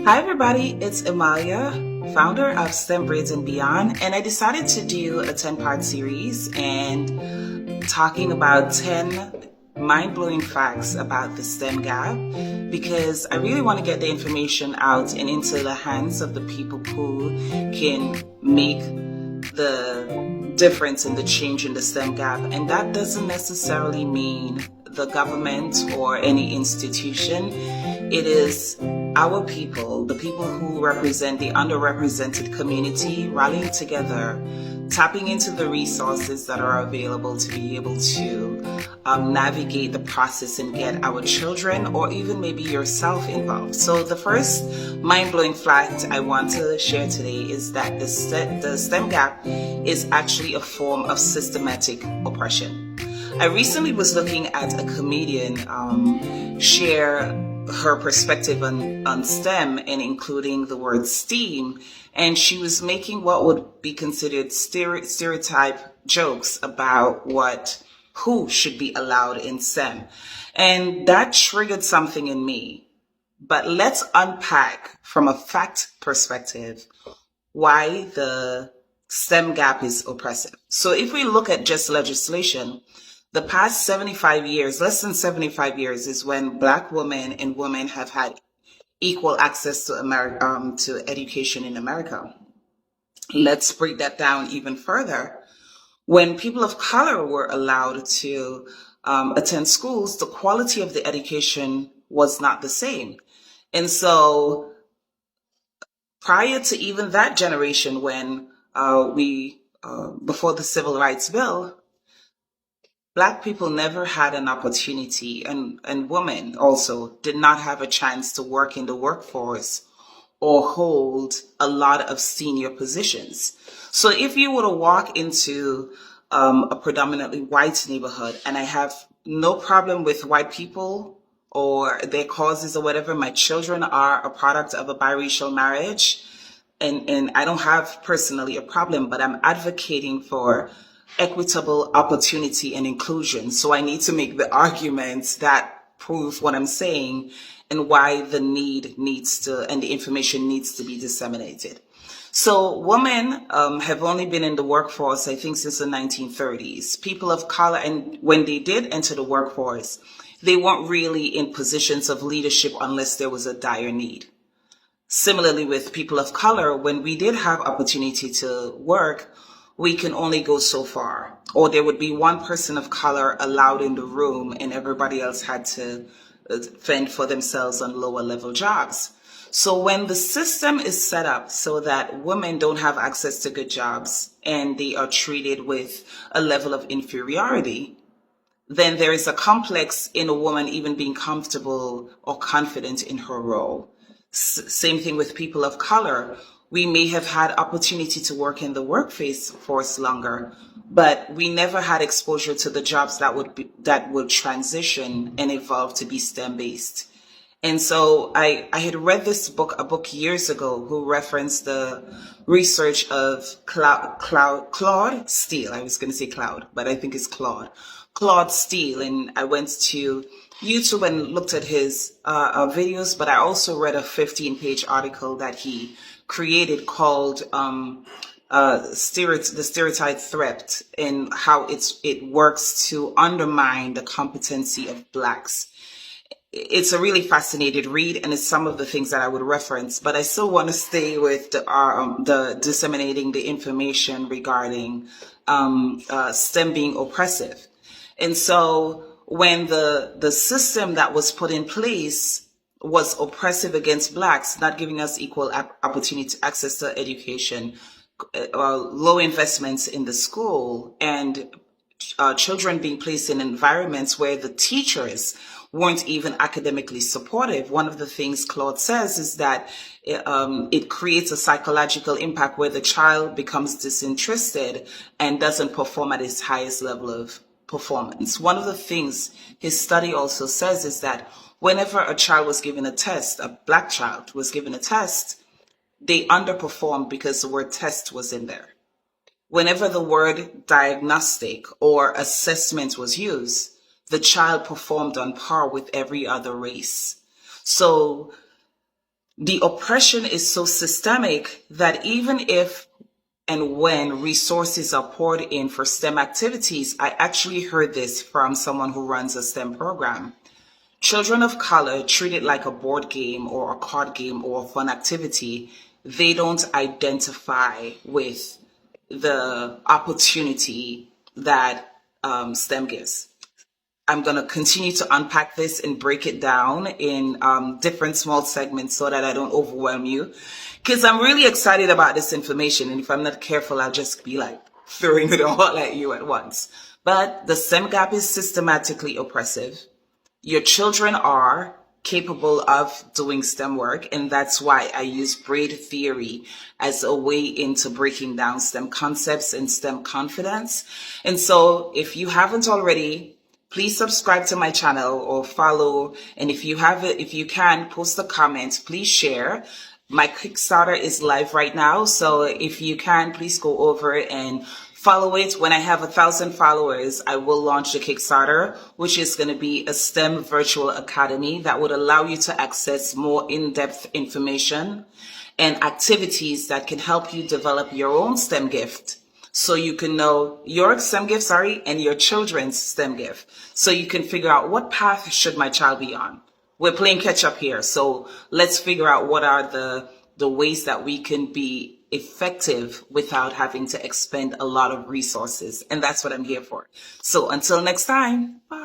Hi, everybody. It's Amalia, founder of S.T.E.M Braids and Beyond, and I decided to do a 10-part series and talking about 10 mind-blowing facts about the S.T.E.M gap because I really want to get the information out and into the hands of the people who can make the difference in the change in the S.T.E.M gap. And that doesn't necessarily mean the government or any institution. It is our people, the people who represent the underrepresented community, rallying together, tapping into the resources that are available to be able to navigate the process and get our children or even maybe yourself involved. So the first mind-blowing fact I want to share today is that the S.T.E.M gap is actually a form of systematic oppression. I recently was looking at a comedian share her perspective on S.T.E.M and including the word STEAM, and she was making what would be considered stereotype jokes about who should be allowed in S.T.E.M. And that triggered something in me. But let's unpack from a fact perspective why the S.T.E.M gap is oppressive. So if we look at just legislation, the past 75 years, less than 75 years, is when Black women and women have had equal access to to education in America. Let's break that down even further. When people of color were allowed to attend schools, the quality of the education was not the same. And so prior to even that generation, when before the Civil Rights Bill, Black people never had an opportunity, and women also did not have a chance to work in the workforce or hold a lot of senior positions. So if you were to walk into a predominantly white neighborhood, and I have no problem with white people or their causes or whatever, my children are a product of a biracial marriage, and I don't have personally a problem, but I'm advocating for equitable opportunity and inclusion. So I need to make the arguments that prove what I'm saying and why the need needs to, and the information needs to be disseminated. So women have only been in the workforce, I think, since the 1930s. People of color, and when they did enter the workforce, they weren't really in positions of leadership unless there was a dire need. Similarly, with people of color, when we did have opportunity to work, we can only go so far. Or there would be one person of color allowed in the room and everybody else had to fend for themselves on lower level jobs. So when the system is set up so that women don't have access to good jobs and they are treated with a level of inferiority, then there is a complex in a woman even being comfortable or confident in her role. Same thing with people of color. We may have had opportunity to work in the workforce longer, but we never had exposure to the jobs that would transition and evolve to be STEM based. And so I had read a book years ago, who referenced the research of Claude Steele. I was going to say Cloud, but I think it's Claude Steele. And I went to YouTube and looked at his videos, but I also read a 15-page article that he created called the stereotype threat, and how it works to undermine the competency of Blacks. It's a really fascinating read, and it's some of the things that I would reference, but I still want to stay with the disseminating the information regarding STEM being oppressive. And so when the system that was put in place was oppressive against Blacks, not giving us equal opportunity to access to education, low investments in the school, and children being placed in environments where the teachers weren't even academically supportive. One of the things Claude says is that it creates a psychological impact where the child becomes disinterested and doesn't perform at its highest level of performance. One of the things his study also says is that whenever a child was given a test, a Black child was given a test, they underperformed because the word test was in there. Whenever the word diagnostic or assessment was used, the child performed on par with every other race. So The oppression is so systemic that even if and when resources are poured in for STEM activities, I actually heard this from someone who runs a STEM program. Children of color treat it like a board game or a card game or a fun activity. They don't identify with the opportunity that STEM gives. I'm going to continue to unpack this and break it down in different small segments so that I don't overwhelm you. Because I'm really excited about this information. And if I'm not careful, I'll just be like throwing it all at you at once. But the STEM gap is systematically oppressive. Your children are capable of doing STEM work, and that's why I use braid theory as a way into breaking down STEM concepts and STEM confidence. And so if you haven't already, please subscribe to my channel or follow. And if you have it, if you can, post a comment, please share. My Kickstarter is live right now. So if you can, please go over and follow it. When I have 1,000 followers, I will launch the Kickstarter, which is going to be a STEM virtual academy that would allow you to access more in-depth information and activities that can help you develop your own STEM gift. So you can know your STEM gift, and your children's STEM gift. So you can figure out what path should my child be on. We're playing catch up here. So let's figure out what are the ways that we can be effective without having to expend a lot of resources. And that's what I'm here for. So until next time, bye.